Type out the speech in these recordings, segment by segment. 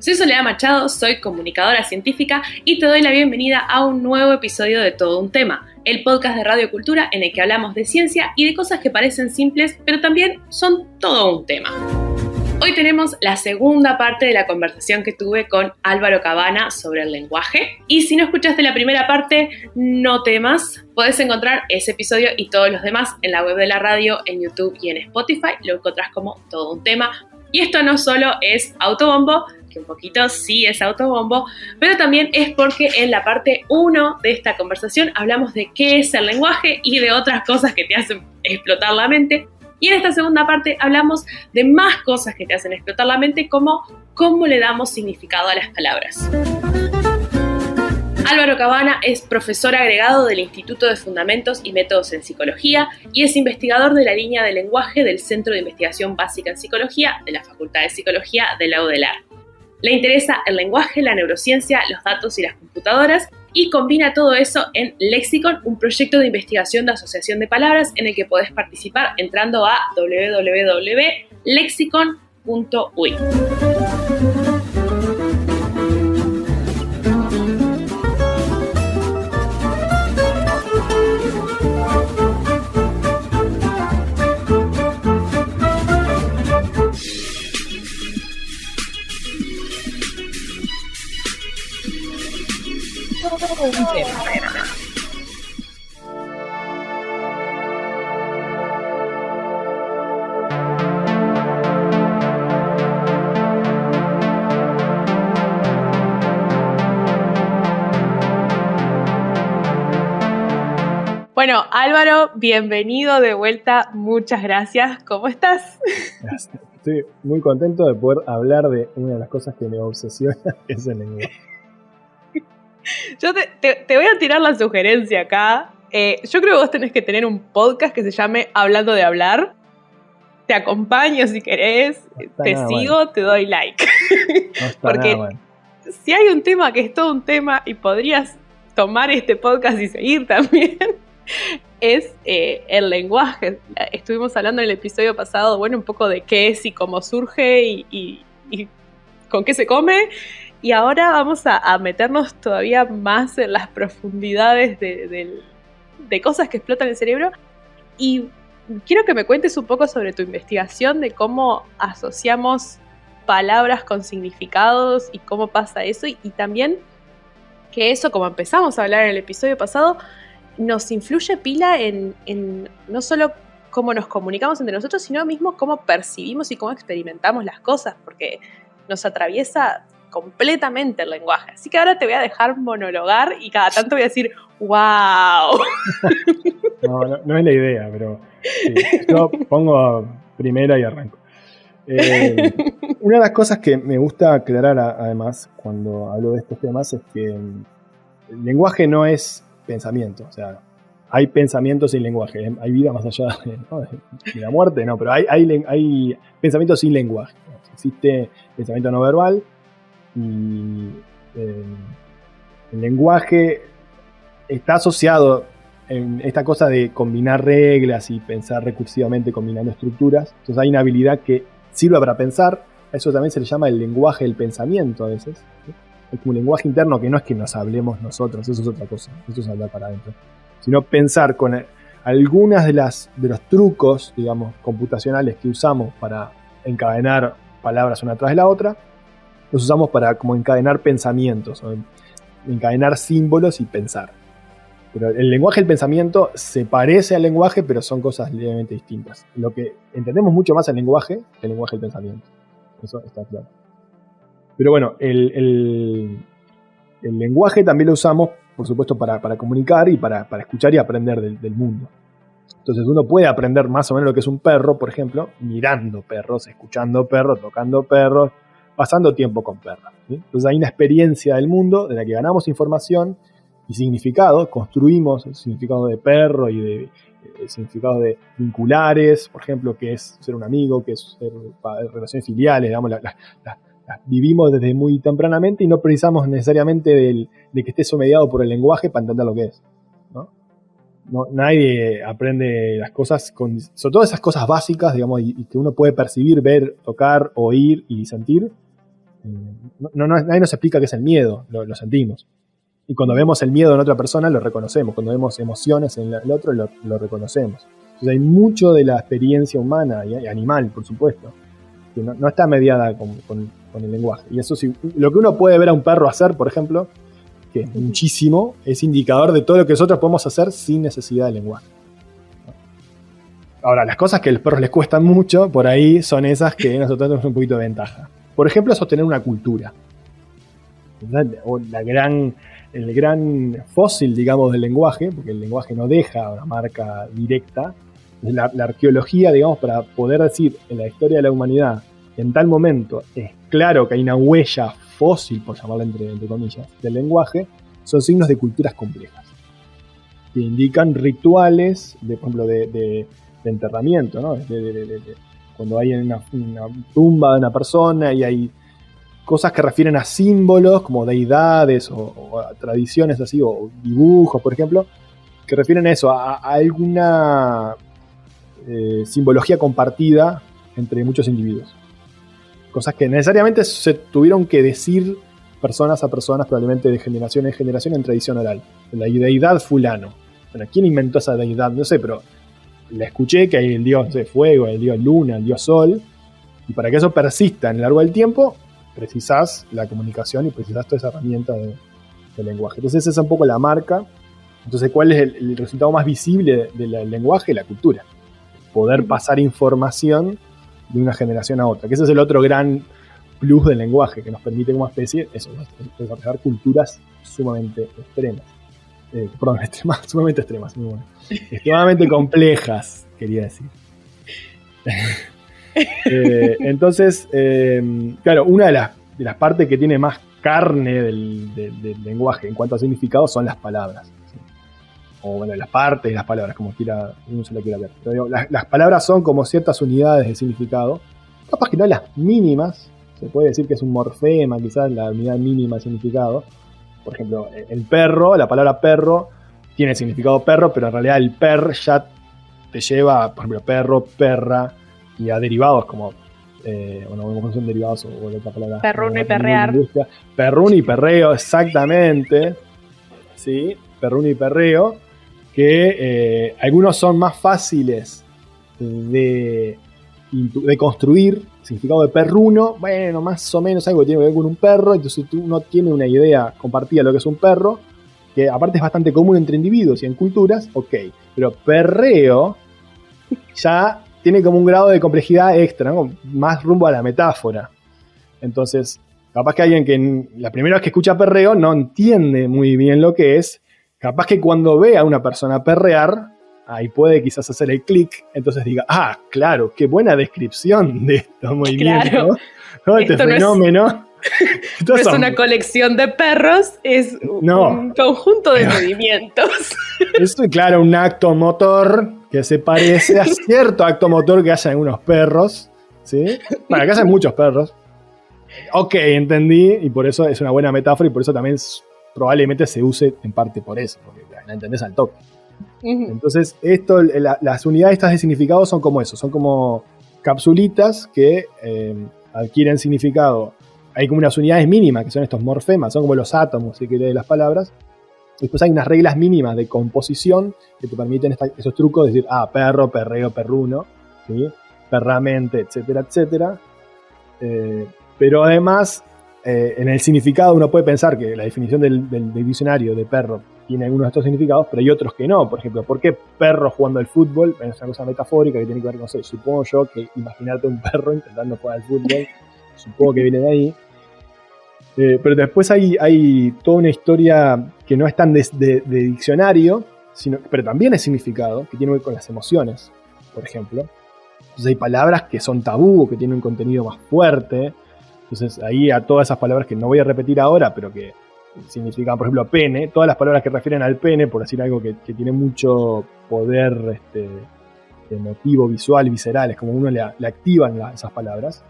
Soy Soledad Machado, soy comunicadora científica y te doy la bienvenida a un nuevo episodio de Todo un Tema, el podcast de Radio Cultura en el que hablamos de ciencia y de cosas que parecen simples, pero también son todo un tema. Hoy tenemos la segunda parte de la conversación que tuve con Álvaro Cabana sobre el lenguaje. Y si no escuchaste la primera parte, no temas. Podés encontrar ese episodio y todos los demás en la web de la radio, en YouTube y en Spotify. Lo encontrás como Todo un Tema. Y esto no solo es autobombo, que un poquito sí es autobombo, pero también es porque en la parte 1 de esta conversación hablamos de qué es el lenguaje y de otras cosas que te hacen explotar la mente. Y en esta segunda parte hablamos de más cosas que te hacen explotar la mente, como cómo le damos significado a las palabras. Álvaro Cabana es profesor agregado del Instituto de Fundamentos y Métodos en Psicología y es investigador de la línea de lenguaje del Centro de Investigación Básica en Psicología de la Facultad de Psicología de la UDELAR. Le interesa el lenguaje, la neurociencia, los datos y las computadoras y combina todo eso en Lexicon, un proyecto de investigación de asociación de palabras en el que podés participar entrando a www.lexicon.uy. Bueno, Álvaro, bienvenido de vuelta. Muchas gracias. ¿Cómo estás? Gracias. Estoy muy contento de poder hablar de una de las cosas que me obsesiona, que es el lenguaje. Yo te voy a tirar la sugerencia acá. Yo creo que vos tenés que tener un podcast que se llame Hablando de Hablar. Te acompaño si querés, te sigo, bueno. Te doy like. No está porque nada bueno. Si hay un tema que es todo un tema y podrías tomar este podcast y seguir también, es el lenguaje. Estuvimos hablando en el episodio pasado, bueno, un poco de qué es y cómo surge y con qué se come. Y ahora vamos a meternos todavía más en las profundidades de cosas que explotan el cerebro. Y quiero que me cuentes un poco sobre tu investigación de cómo asociamos palabras con significados y cómo pasa eso. Y también que eso, como empezamos a hablar en el episodio pasado, nos influye pila en no solo cómo nos comunicamos entre nosotros, sino mismo cómo percibimos y cómo experimentamos las cosas, porque nos atraviesa completamente el lenguaje. Así que ahora te voy a dejar monologar y cada tanto voy a decir ¡wow! No es la idea, pero sí, yo pongo primera y arranco. Una de las cosas que me gusta aclarar además cuando hablo de estos temas es que el lenguaje no es pensamiento, o sea, hay pensamiento sin lenguaje, hay vida más allá de la muerte, no, pero hay pensamiento sin lenguaje. Existe pensamiento no verbal y el lenguaje está asociado en esta cosa de combinar reglas y pensar recursivamente combinando estructuras. Entonces hay una habilidad que sirve para pensar, a eso también se le llama el lenguaje del pensamiento a veces, ¿sí? Es como un lenguaje interno que no es que nos hablemos nosotros, eso es otra cosa, eso es hablar para adentro, sino pensar con algunas de los trucos, digamos, computacionales que usamos para encadenar palabras una tras de la otra, los usamos para como encadenar pensamientos, o encadenar símbolos y pensar. Pero el lenguaje del pensamiento se parece al lenguaje, pero son cosas levemente distintas. Lo que entendemos mucho más el lenguaje que el lenguaje del pensamiento. Eso está claro. Pero bueno, el lenguaje también lo usamos, por supuesto, para comunicar y para escuchar y aprender del mundo. Entonces uno puede aprender más o menos lo que es un perro, por ejemplo, mirando perros, escuchando perros, tocando perros, pasando tiempo con perros, ¿sí? Entonces hay una experiencia del mundo de la que ganamos información y significado, construimos el significado de perro y de significados de vinculares, por ejemplo, que es ser un amigo, que es ser relaciones filiales, digamos, las vivimos desde muy tempranamente y no precisamos necesariamente de que esté somediado por el lenguaje para entender lo que es, ¿no? Nadie aprende las cosas, sobre todo esas cosas básicas, digamos, y que uno puede percibir, ver, tocar, oír y sentir, Nadie nos explica qué es el miedo, lo sentimos. Y cuando vemos el miedo en otra persona, lo reconocemos. Cuando vemos emociones en el otro, lo reconocemos. Entonces hay mucho de la experiencia humana y animal, por supuesto, que no está mediada con el lenguaje. Y eso sí, lo que uno puede ver a un perro hacer, por ejemplo, que es muchísimo, es indicador de todo lo que nosotros podemos hacer sin necesidad de lenguaje. Ahora, las cosas que a los perros les cuestan mucho, por ahí son esas que nosotros tenemos un poquito de ventaja. Por ejemplo, sostener una cultura. O el gran fósil, digamos, del lenguaje, porque el lenguaje no deja una marca directa, es la arqueología, digamos, para poder decir en la historia de la humanidad, en tal momento es claro que hay una huella fósil, por llamarla entre comillas, del lenguaje, son signos de culturas complejas, que indican rituales, por ejemplo, de enterramiento, ¿no? Cuando hay una tumba de una persona y hay cosas que refieren a símbolos como deidades o a tradiciones así, o dibujos, por ejemplo, que refieren a eso, a alguna simbología compartida entre muchos individuos. Cosas que necesariamente se tuvieron que decir personas a personas, probablemente de generación en generación en tradición oral. La deidad fulano. Bueno, ¿quién inventó esa deidad? No sé, pero la escuché, que hay el dios de fuego, el dios luna, el dios sol, y para que eso persista en el largo del tiempo, precisás la comunicación y precisás toda esa herramienta de lenguaje. Entonces esa es un poco la marca. Entonces, ¿cuál es el resultado más visible del lenguaje? La cultura. Poder pasar información de una generación a otra, que ese es el otro gran plus del lenguaje, que nos permite como especie eso, desarrollar culturas sumamente extremas. Sumamente extremas, muy bueno. Extremadamente complejas, quería decir. Entonces, claro, una de las partes que tiene más carne del lenguaje en cuanto a significado son las palabras. ¿Sí? O bueno, las partes de las palabras, como uno se la quiera ver. Pero digo, las palabras son como ciertas unidades de significado, capaz que no las mínimas, se puede decir que es un morfema, quizás la unidad mínima de significado. Por ejemplo, el perro, la palabra perro tiene significado perro, pero en realidad el per ya te lleva, por ejemplo, perro, perra, y a derivados como, bueno, son derivados o la otra palabra. Perruno y perrear. Perruno y perreo, exactamente. Sí, perruno y perreo, que algunos son más fáciles de construir. Significado de perruno, bueno, más o menos algo que tiene que ver con un perro, entonces uno tiene una idea compartida de lo que es un perro, que aparte es bastante común entre individuos y en culturas, ok, pero perreo ya tiene como un grado de complejidad extra, ¿no? Más rumbo a la metáfora. Entonces, capaz que alguien que la primera vez que escucha perreo no entiende muy bien lo que es, capaz que cuando ve a una persona perrear, ahí puede quizás hacer el clic, entonces diga, claro, qué buena descripción de estos movimientos, claro. ¿No? Este fenómeno. No es una colección de perros, es un conjunto de movimientos. Es, claro, un acto motor que se parece a cierto acto motor que hacen algunos perros, ¿sí? Bueno, acá hacen muchos perros. Ok, entendí, y por eso es una buena metáfora, y por eso también probablemente se use en parte por eso, porque la entendés al toque. Entonces, las unidades estas de significado son como eso, son como capsulitas que adquieren significado. Hay como unas unidades mínimas, que son estos morfemas, son como los átomos, si querés, de las palabras. Después hay unas reglas mínimas de composición que te permiten esos trucos de decir, perro, perreo, perruno, ¿sí? Perramente, etcétera, etcétera. Pero además, en el significado uno puede pensar que la definición del diccionario de perro tiene algunos de estos significados, pero hay otros que no. Por ejemplo, ¿por qué perro jugando al fútbol? Bueno, es una cosa metafórica que tiene que ver, no sé, supongo yo que imaginarte un perro intentando jugar al fútbol, supongo que viene de ahí. Pero después hay toda una historia que no es tan de diccionario, pero también es significado, que tiene que ver con las emociones, por ejemplo. Entonces hay palabras que son tabú, que tienen un contenido más fuerte. Entonces ahí a todas esas palabras que no voy a repetir ahora, pero que significan, por ejemplo, pene, todas las palabras que refieren al pene, por decir algo que tiene mucho poder emotivo, visual, visceral, es como uno le activan esas palabras,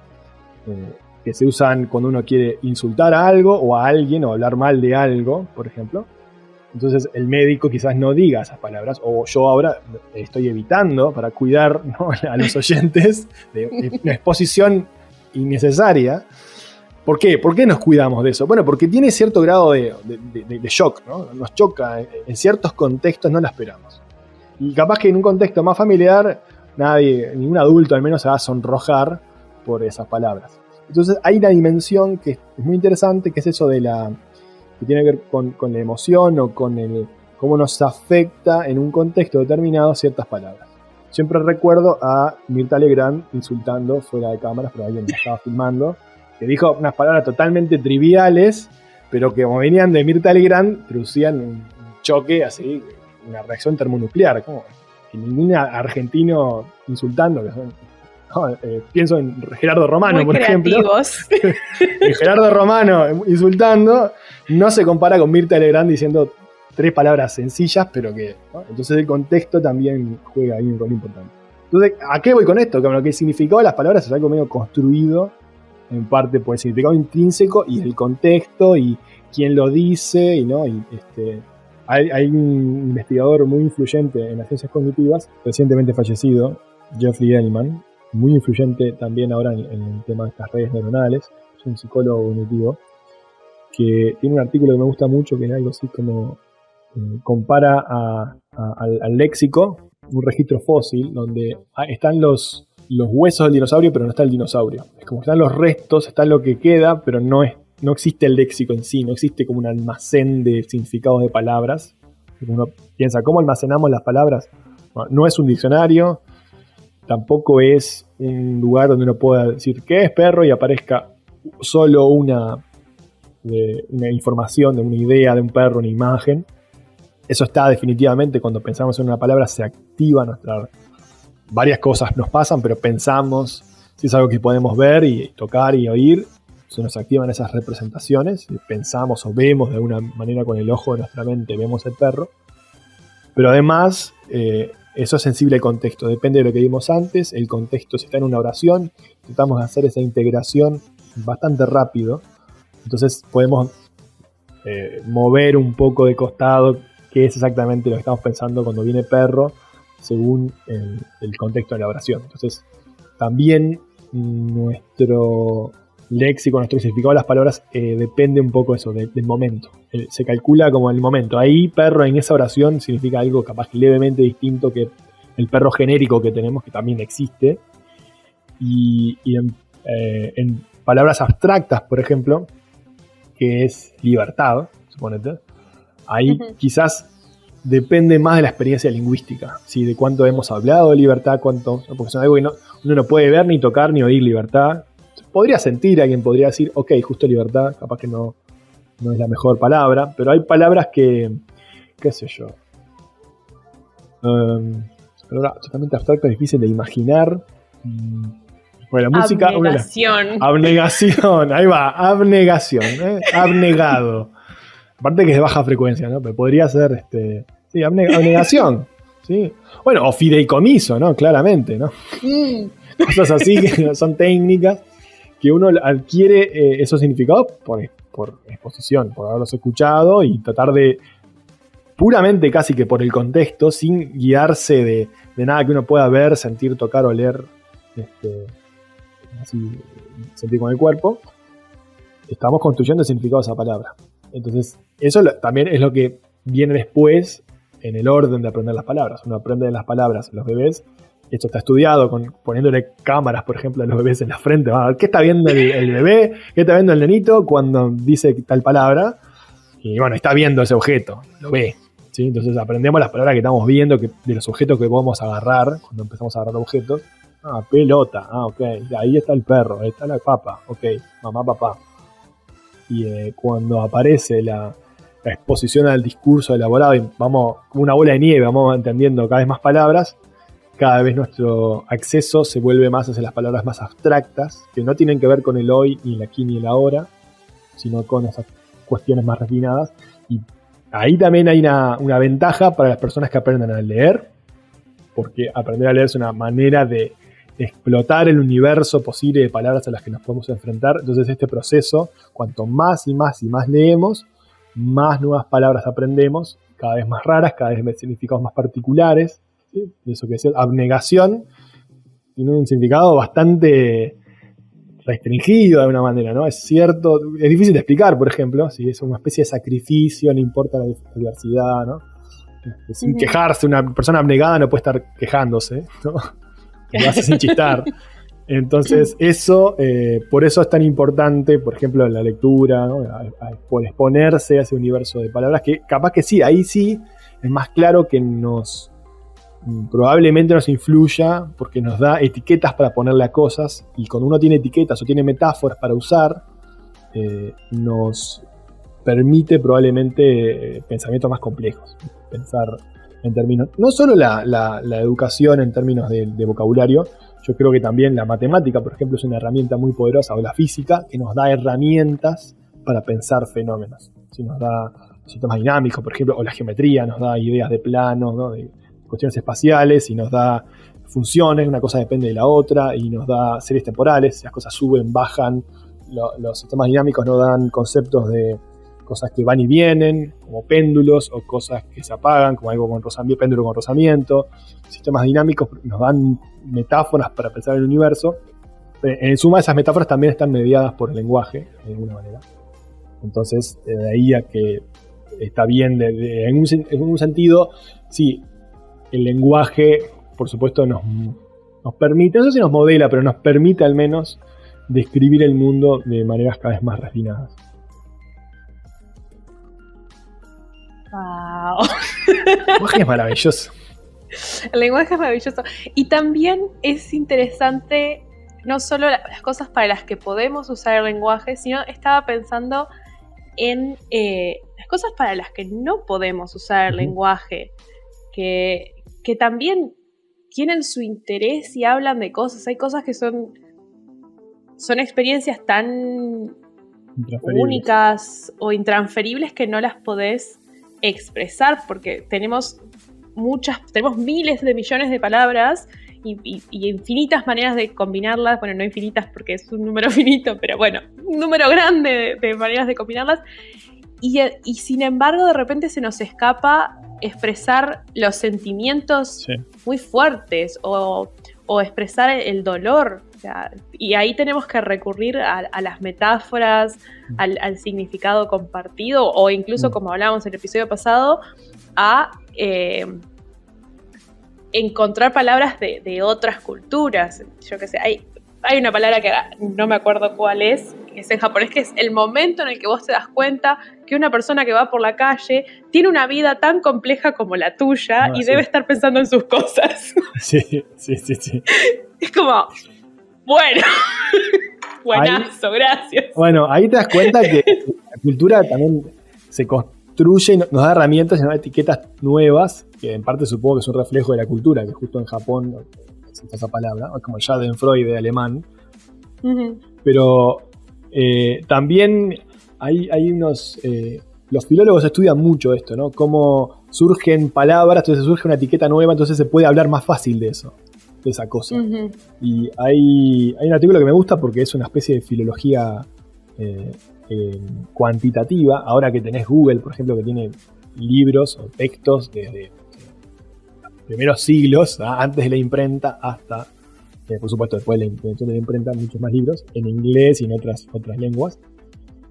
que se usan cuando uno quiere insultar a algo o a alguien o hablar mal de algo, por ejemplo. Entonces el médico quizás no diga esas palabras, o yo ahora estoy evitando para cuidar, ¿no?, a los oyentes de una exposición innecesaria, ¿Por qué? ¿Por qué nos cuidamos de eso? Bueno, porque tiene cierto grado de shock, ¿no? Nos choca, en ciertos contextos no la esperamos. Y capaz que en un contexto más familiar, ningún adulto al menos se va a sonrojar por esas palabras. Entonces hay una dimensión que es muy interesante, que es eso que tiene que ver con la emoción o con cómo nos afecta en un contexto determinado ciertas palabras. Siempre recuerdo a Mirta Legrand insultando fuera de cámaras, pero alguien me estaba filmando, que dijo unas palabras totalmente triviales, pero que como venían de Mirta Legrand, producían un choque así, una reacción termonuclear, como que ningún argentino insultando, pienso en Gerardo Romano, muy por creativos. Ejemplo. Gerardo Romano insultando no se compara con Mirta Legrand diciendo 3 palabras sencillas, pero que, ¿no? Entonces el contexto también juega ahí un rol importante. Entonces, ¿a qué voy con esto? Que lo que significaba las palabras es algo medio construido, en parte por el significado intrínseco y el contexto y quién lo dice, y no, hay un investigador muy influyente en las ciencias cognitivas, recientemente fallecido, Jeffrey Hellman, muy influyente también ahora en el tema de estas redes neuronales, es un psicólogo cognitivo, que tiene un artículo que me gusta mucho, que es algo así como compara al léxico, un registro fósil, donde están los huesos del dinosaurio, pero no está el dinosaurio. Es como que están los restos, está lo que queda, pero no existe el léxico en sí, no existe como un almacén de significados de palabras. Uno piensa, ¿cómo almacenamos las palabras? No es un diccionario, tampoco es un lugar donde uno pueda decir ¿qué es perro? Y aparezca solo una información, de una idea de un perro, una imagen. Eso está definitivamente, cuando pensamos en una palabra se activa varias cosas nos pasan, pero pensamos, si es algo que podemos ver y tocar y oír, se nos activan esas representaciones, pensamos o vemos de alguna manera con el ojo de nuestra mente, vemos el perro, pero además eso es sensible al contexto, depende de lo que vimos antes, el contexto, si está en una oración, tratamos de hacer esa integración bastante rápido, entonces podemos mover un poco de costado qué es exactamente lo que estamos pensando cuando viene perro, según el contexto de la oración. Entonces, también nuestro léxico, nuestro significado de las palabras depende un poco eso, del momento. Se calcula como el momento. Ahí, perro en esa oración significa algo capaz que levemente distinto que el perro genérico que tenemos, que también existe. Y en palabras abstractas, por ejemplo, que es libertad, suponete, ahí quizás depende más de la experiencia lingüística, ¿sí? De cuánto hemos hablado de libertad, porque es algo que uno no puede ver, ni tocar, ni oír libertad. Podría sentir, alguien podría decir, ok, justo libertad, capaz que no es la mejor palabra, pero hay palabras que, qué sé yo, totalmente abstracta, difícil de imaginar. Bueno, la música... Abnegación, ahí va, abnegación, abnegado. Aparte que es de baja frecuencia, ¿no? Pero podría ser, abnegación, ¿sí? Bueno, o fideicomiso, ¿no? Claramente, ¿no? Cosas así que son técnicas que uno adquiere esos significados por exposición, por haberlos escuchado y tratar de, puramente casi que por el contexto, sin guiarse de nada que uno pueda ver, sentir, tocar o leer, así, sentir con el cuerpo, estamos construyendo el significado de esa palabra. Entonces, eso también es lo que viene después en el orden de aprender las palabras. Uno aprende las palabras en los bebés. Esto está estudiado poniéndole cámaras, por ejemplo, a los bebés en la frente. A ver, ¿qué está viendo el bebé? ¿Qué está viendo el nenito cuando dice tal palabra? Y bueno, está viendo ese objeto, lo ve, ¿sí? Entonces aprendemos las palabras que estamos viendo, de los objetos que podemos agarrar cuando empezamos a agarrar objetos. Pelota, ok, ahí está el perro, ahí está la papa, ok, mamá, papá. Y cuando aparece la exposición al discurso elaborado y vamos como una bola de nieve, vamos entendiendo cada vez más palabras, cada vez nuestro acceso se vuelve más hacia las palabras más abstractas, que no tienen que ver con el hoy, ni el aquí, ni el ahora, sino con esas cuestiones más refinadas. Y ahí también hay una ventaja para las personas que aprenden a leer, porque aprender a leer es una manera de explotar el universo posible de palabras a las que nos podemos enfrentar. Entonces este proceso, cuanto más y más y más leemos, más nuevas palabras aprendemos, cada vez más raras, cada vez significados más particulares, ¿sí? Eso que es abnegación, tiene un significado bastante restringido de alguna manera, ¿no? Es cierto, es difícil de explicar, por ejemplo, si es una especie de sacrificio, no importa la diversidad, ¿no? Sin quejarse, una persona abnegada no puede estar quejándose, ¿no? Lo hace sin chistar. Entonces, eso, por eso es tan importante, por ejemplo, la lectura, ¿no? Por exponerse a ese universo de palabras, que capaz que sí, ahí sí es más claro que probablemente nos influya porque nos da etiquetas para ponerle a cosas, y cuando uno tiene etiquetas o tiene metáforas para usar, nos permite probablemente pensamientos más complejos, pensar en términos, no solo la educación en términos de vocabulario. Yo creo que también la matemática, por ejemplo, es una herramienta muy poderosa, o la física, que nos da herramientas para pensar fenómenos. ¿Sí? Nos da sistemas dinámicos, por ejemplo, o la geometría nos da ideas de planos, ¿no? De cuestiones espaciales, y nos da funciones, una cosa depende de la otra, y nos da series temporales, las cosas suben, bajan. Los sistemas dinámicos nos dan conceptos de cosas que van y vienen, como péndulos, o cosas que se apagan, como algo con péndulo con rozamiento. Sistemas dinámicos nos dan metáforas para pensar el universo. En suma, esas metáforas también están mediadas por el lenguaje, de alguna manera. Entonces, de ahí a que está bien, en un sentido, sí, el lenguaje, por supuesto, nos permite, no sé si nos modela, pero nos permite al menos describir el mundo de maneras cada vez más refinadas. Wow. El lenguaje es maravilloso. El lenguaje es maravilloso. Y también es interesante no solo las cosas para las que podemos usar el lenguaje, sino estaba pensando en las cosas para las que no podemos usar el lenguaje, que también tienen su interés y hablan de cosas. Hay cosas que son experiencias tan únicas o intransferibles que no las podés expresar, porque tenemos miles de millones de palabras y infinitas maneras de combinarlas. Bueno, no infinitas porque es un número finito, pero bueno, un número grande de maneras de combinarlas. Y sin embargo, de repente se nos escapa expresar los sentimientos muy fuertes o expresar el dolor. O sea, y ahí tenemos que recurrir a las metáforas, al significado compartido, o incluso, como hablábamos en el episodio pasado, a encontrar palabras de otras culturas. Yo qué sé, hay una palabra que no me acuerdo cuál es en japonés, que es el momento en el que vos te das cuenta que una persona que va por la calle tiene una vida tan compleja como la tuya y debe estar pensando en sus cosas. Sí. Es como, bueno, buenazo, gracias. Bueno, ahí te das cuenta que la cultura también se construye y nos da herramientas y nos da etiquetas nuevas, que en parte supongo que es un reflejo de la cultura, que justo en Japón existe esa palabra, como el Schadenfreude alemán. Uh-huh. Pero también hay unos... los filólogos estudian mucho esto, ¿no? Cómo surgen palabras, entonces surge una etiqueta nueva, entonces se puede hablar más fácil de eso, de esa cosa. Uh-huh. Y hay un artículo que me gusta porque es una especie de filología cuantitativa. Ahora que tenés Google, por ejemplo, que tiene libros o textos desde los primeros siglos, antes de la imprenta hasta, por supuesto, después de la invención de la imprenta, muchos más libros, en inglés y en otras lenguas.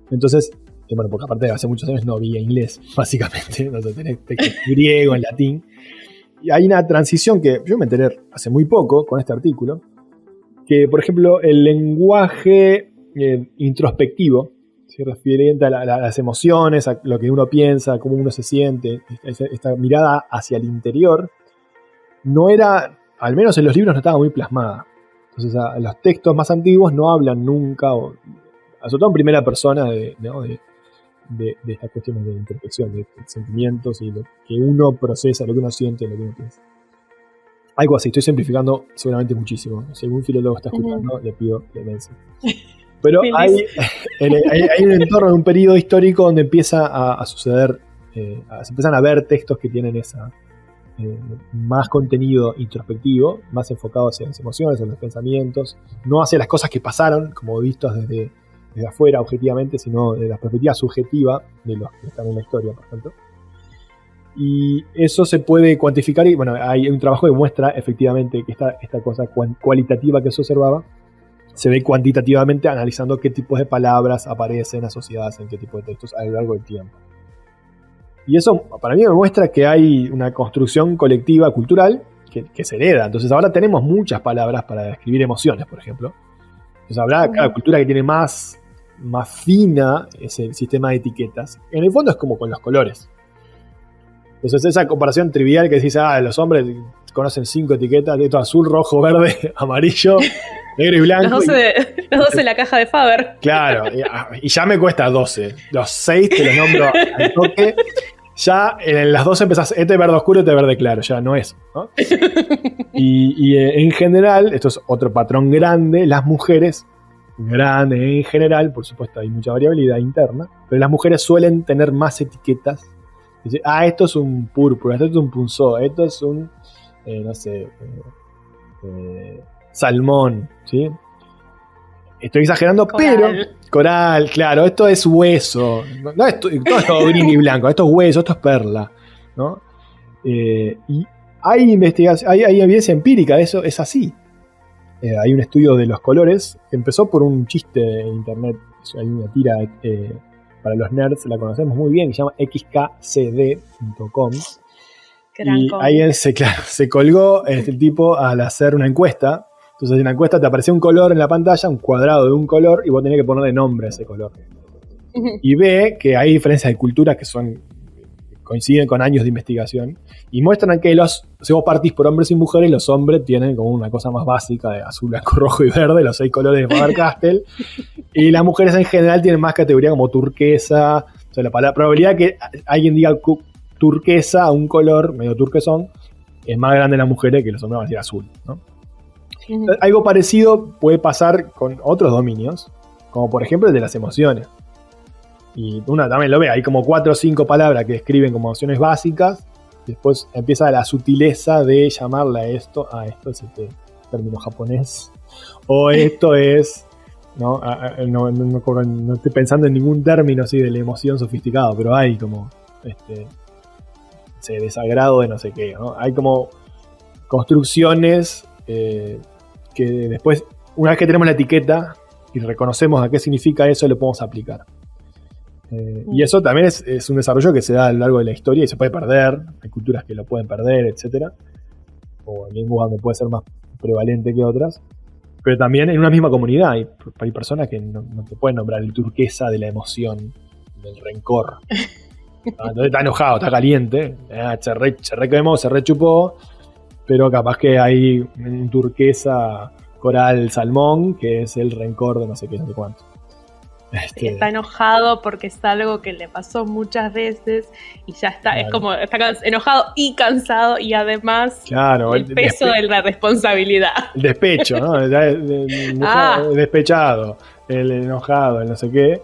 Entonces, bueno, porque aparte de hace muchos años no había inglés, básicamente, entonces tenés texto en griego, en latín. Y hay una transición que yo me enteré hace muy poco con este artículo, que, por ejemplo, el lenguaje introspectivo, ¿sí? Referente a las emociones, a lo que uno piensa, a cómo uno se siente, esta mirada hacia el interior, no era, al menos en los libros, no estaba muy plasmada. Entonces, los textos más antiguos no hablan nunca, sobre todo en primera persona, de estas cuestiones de introspección, de sentimientos y lo que uno procesa, lo que uno siente, lo que uno piensa. Algo así, estoy simplificando seguramente muchísimo. Si algún filólogo está escuchando, le pido clemencia. Pero hay un entorno, un periodo histórico donde empieza a suceder, se empiezan a ver textos que tienen más contenido introspectivo, más enfocado hacia las emociones, hacia los pensamientos, no hacia las cosas que pasaron, como vistos desde afuera objetivamente, sino de la perspectiva subjetiva de los que están en la historia, por ejemplo. Y eso se puede cuantificar, y bueno, hay un trabajo que muestra efectivamente que esta cosa cualitativa que se observaba, se ve cuantitativamente analizando qué tipos de palabras aparecen asociadas en qué tipo de textos a lo largo del tiempo. Y eso para mí me muestra que hay una construcción colectiva cultural que se hereda. Entonces ahora tenemos muchas palabras para describir emociones, por ejemplo. Entonces habrá cada cultura que tiene más fina ese sistema de etiquetas. En el fondo es como con los colores. Entonces esa comparación trivial que decís, los hombres conocen 5 etiquetas, esto azul, rojo, verde, amarillo, negro y blanco. Los 12 en la caja de Faber. Claro, y ya me cuesta 12. Los 6 te los nombro al toque. Ya en las 12 empezás, este es verde oscuro, este es verde claro, ya no es, ¿no? Y en general, esto es otro patrón grande, las mujeres, grandes en general, por supuesto hay mucha variabilidad interna, pero las mujeres suelen tener más etiquetas. Dice, esto es un púrpura, esto es un punzó, esto es un, salmón, ¿sí? Estoy exagerando, pero coral, claro, esto es hueso. No es todo gris y blanco, esto es hueso, esto es perla, ¿no? Y hay investigación, hay evidencia empírica de eso, es así. Hay un estudio de los colores, empezó por un chiste en internet, hay una tira para los nerds, la conocemos muy bien, que se llama xkcd.com. Y ahí se colgó este tipo al hacer una encuesta. Entonces en la encuesta te aparecía un color en la pantalla, un cuadrado de un color, y vos tenés que ponerle nombre a ese color. Y ve que hay diferencias de culturas que coinciden con años de investigación, y muestran que si vos partís por hombres y mujeres, los hombres tienen como una cosa más básica de azul, blanco, rojo y verde, los 6 colores de Faber-Castell, y las mujeres en general tienen más categoría como turquesa. O sea, la probabilidad que alguien diga turquesa, un color medio turquesón, es más grande en las mujeres que los hombres van a decir azul, ¿no? Algo parecido puede pasar con otros dominios, como por ejemplo el de las emociones. Y uno también lo ve, hay como 4 o 5 palabras que describen como emociones básicas, después empieza la sutileza de llamarle a esto es este término japonés, o esto es, no estoy pensando en ningún término así de la emoción sofisticado, pero hay como ese desagrado de no sé qué, ¿no? Hay como construcciones que después, una vez que tenemos la etiqueta y reconocemos a qué significa eso, lo podemos aplicar. Y eso también es un desarrollo que se da a lo largo de la historia y se puede perder. Hay culturas que lo pueden perder, etc. O en lenguas donde puede ser más prevalente que otras. Pero también en una misma comunidad hay personas que no te pueden nombrar el turquesa de la emoción, del rencor. Entonces está enojado, está caliente, se requemó, se rechupó. Pero capaz que hay un turquesa coral salmón, que es el rencor de no sé qué, no sé cuánto. Está enojado porque es algo que le pasó muchas veces y ya está, claro. Es como está enojado y cansado y además el peso de la responsabilidad. El despecho, ¿no? El despechado, el enojado, el no sé qué.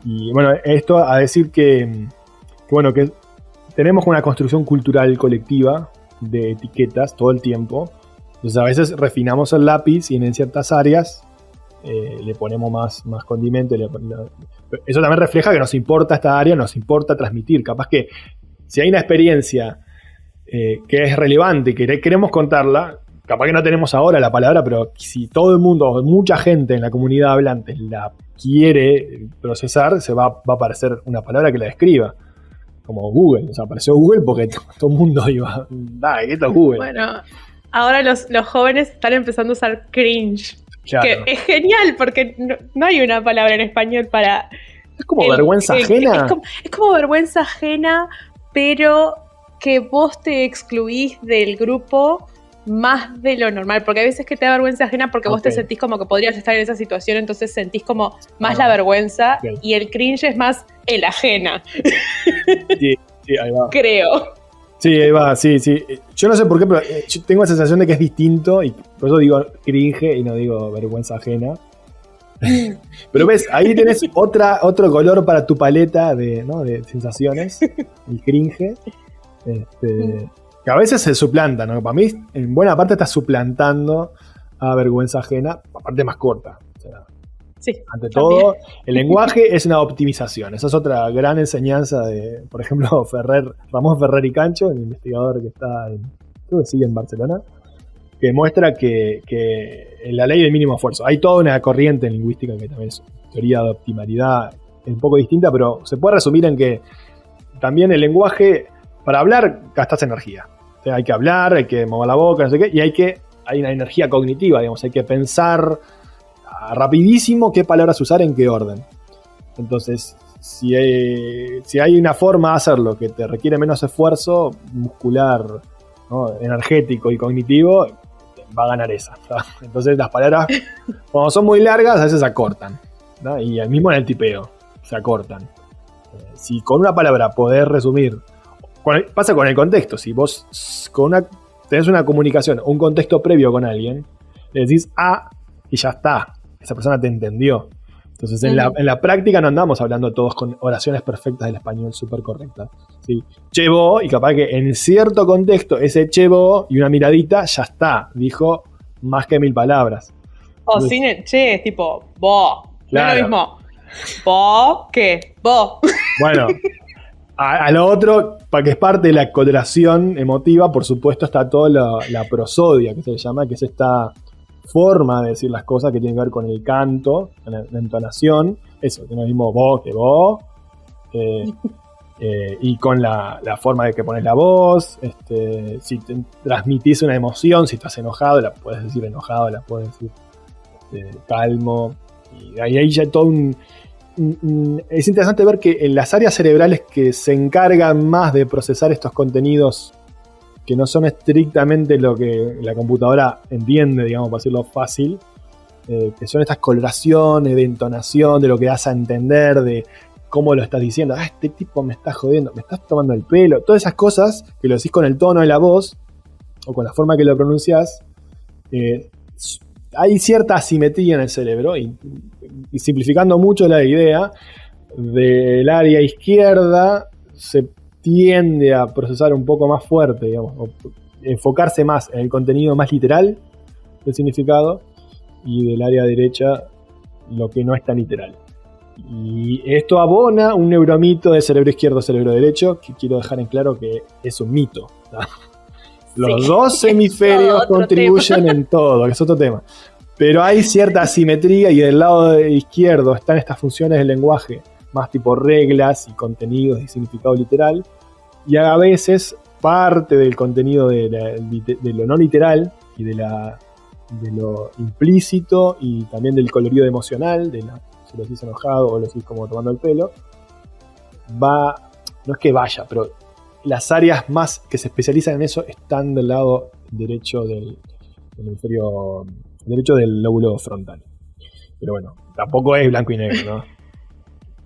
Y bueno, esto a decir que tenemos una construcción cultural colectiva de etiquetas todo el tiempo. Entonces a veces refinamos el lápiz y en ciertas áreas le ponemos más condimento. Eso también refleja que nos importa esta área, nos importa transmitir. Capaz que si hay una experiencia que es relevante y que queremos contarla, capaz que no tenemos ahora la palabra, pero si todo el mundo, mucha gente en la comunidad hablante la quiere procesar, se va a aparecer una palabra que la describa. Como Google, o sea, apareció Google porque todo el mundo iba, esto es Google. Bueno, ahora los jóvenes están empezando a usar cringe. Claro. Que es genial porque no hay una palabra en español para... Es como vergüenza ajena. Es como vergüenza ajena, pero que vos te excluís del grupo más de lo normal. Porque hay veces que te da vergüenza ajena porque vos te sentís como que podrías estar en esa situación, entonces sentís como más la vergüenza, y el cringe es más el ajena. Sí, ahí va. Creo. Sí, ahí va, sí. Yo no sé por qué, pero yo tengo la sensación de que es distinto y por eso digo cringe y no digo vergüenza ajena. Pero ves, ahí tenés otro color para tu paleta de sensaciones, el cringe. Que a veces se suplanta, ¿no? Para mí, en buena parte está suplantando a vergüenza ajena, aparte más corta. O sea, sí, ante todo, el lenguaje es una optimización. Esa es otra gran enseñanza de, por ejemplo, Ramón Ferrer y Cancho, el investigador que está creo que sigue en Barcelona. que muestra que la ley del mínimo esfuerzo. Hay toda una corriente en lingüística que también es teoría de optimalidad, es un poco distinta, pero se puede resumir en que también el lenguaje, para hablar gastas energía. O sea, hay que hablar, hay que mover la boca, no sé qué, y hay una energía cognitiva, digamos, hay que pensar rapidísimo qué palabras usar en qué orden. Entonces, si hay una forma de hacerlo que te requiere menos esfuerzo muscular, ¿no?, energético y cognitivo, va a ganar esa, ¿no? Entonces las palabras, cuando son muy largas, a veces se acortan, ¿no? Y al mismo en el tipeo, se acortan. Si con una palabra podés resumir, pasa con el contexto, si vos tenés una comunicación, un contexto previo con alguien, le decís y ya está, esa persona te entendió. Entonces en la práctica no andamos hablando todos con oraciones perfectas del español súper correctas, ¿sí? Che, vos, y capaz que en cierto contexto ese che, vos y una miradita, ya está, dijo más que 1000 palabras. O sin el che, es tipo vos, claro. No es lo mismo vos que vos. Bueno, a lo otro, para que es parte de la coloración emotiva, por supuesto está toda la prosodia, que se le llama, que es esta forma de decir las cosas que tiene que ver con el canto, con la entonación, eso, que no es mismo vos que vos, y con la forma de que pones la voz, si transmitís una emoción, si estás enojado, la puedes decir enojado, la puedes decir calmo, y ahí ya todo es interesante ver que en las áreas cerebrales que se encargan más de procesar estos contenidos que no son estrictamente lo que la computadora entiende, digamos, para decirlo fácil, que son estas coloraciones de entonación, de lo que das a entender, de cómo lo estás diciendo. Este tipo me está jodiendo, me estás tomando el pelo. Todas esas cosas que lo decís con el tono de la voz o con la forma que lo pronunciás, hay cierta asimetría en el cerebro y simplificando mucho la idea, del área izquierda se tiende a procesar un poco más fuerte, digamos, o enfocarse más en el contenido más literal del significado, y del área derecha lo que no es tan literal. Y esto abona un neuromito de cerebro izquierdo, cerebro derecho, que quiero dejar en claro que es un mito, ¿no? Los dos hemisferios contribuyen en todo, que es otro tema. Pero hay cierta asimetría y del lado izquierdo están estas funciones del lenguaje, más tipo reglas y contenidos y significado literal. Y a veces parte del contenido de lo no literal y de lo implícito y también del colorido emocional, si lo decís enojado o lo decís como tomando el pelo, no es que vaya, pero las áreas más que se especializan en eso están del lado derecho del hemisferio derecho del lóbulo frontal. Pero bueno, tampoco es blanco y negro, ¿no?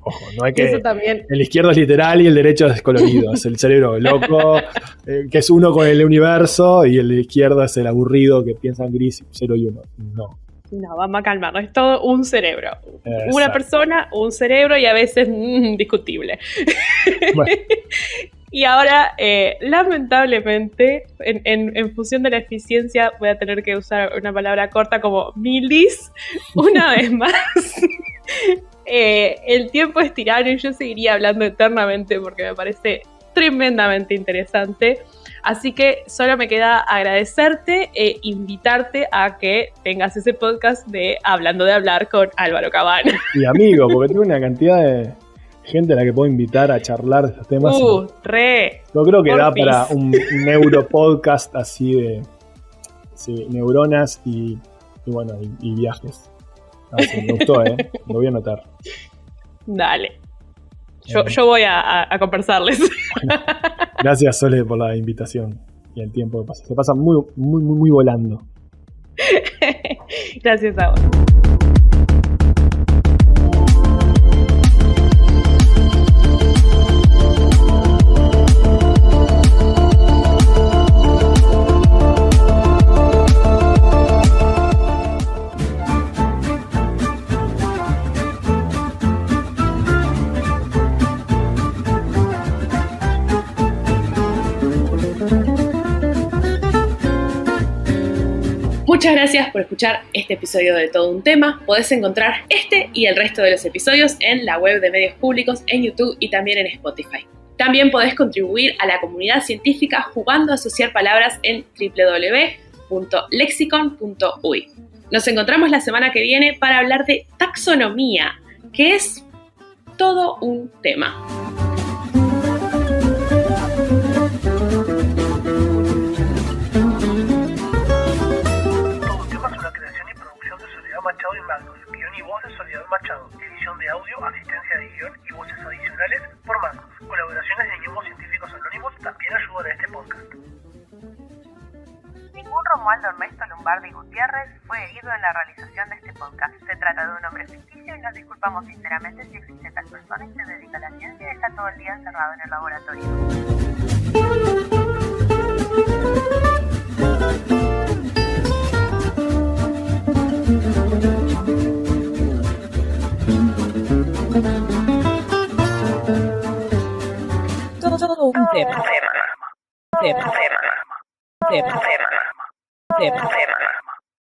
Ojo, no hay que... Eso también. El izquierdo es literal y el derecho es colorido. Es el cerebro loco, que es uno con el universo, y el izquierdo es el aburrido que piensa en gris 0 y 1. No, vamos a calmarnos. Es todo un cerebro. Exacto. Una persona, un cerebro, y a veces discutible. Bueno. Y ahora, lamentablemente, en función de la eficiencia, voy a tener que usar una palabra corta como milis una vez más. El tiempo es tirano y yo seguiría hablando eternamente porque me parece tremendamente interesante. Así que solo me queda agradecerte e invitarte a que tengas ese podcast de Hablando de Hablar con Álvaro Cabana. Y amigo, porque tengo una cantidad de gente a la que puedo invitar a charlar de estos temas. Yo creo que da para un neuropodcast así de neuronas y viajes. Me gustó, lo voy a anotar. Dale. Yo voy a conversarles. Bueno, gracias, Sole, por la invitación y el tiempo que pasa. Se pasa muy, muy, muy, muy volando. Gracias a vos. Muchas gracias por escuchar este episodio de Todo un Tema. Podés encontrar este y el resto de los episodios en la web de Medios Públicos, en YouTube y también en Spotify. También podés contribuir a la comunidad científica jugando a asociar palabras en www www.lexicon.uy. Nos encontramos la semana que viene para hablar de taxonomía, que es todo un tema. Machado y Magnus, guión y voz de Soledad Machado, edición de audio, asistencia de guión y voces adicionales por Magnus. Colaboraciones de ñomos científicos anónimos también ayudan a este podcast. Ningún Romualdo Ernesto Lombardi Gutiérrez fue herido en la realización de este podcast. Se trata de un hombre ficticio y nos disculpamos sinceramente si existe tal persona y se dedica a la ciencia y está todo el día encerrado en el laboratorio. Todo un tema.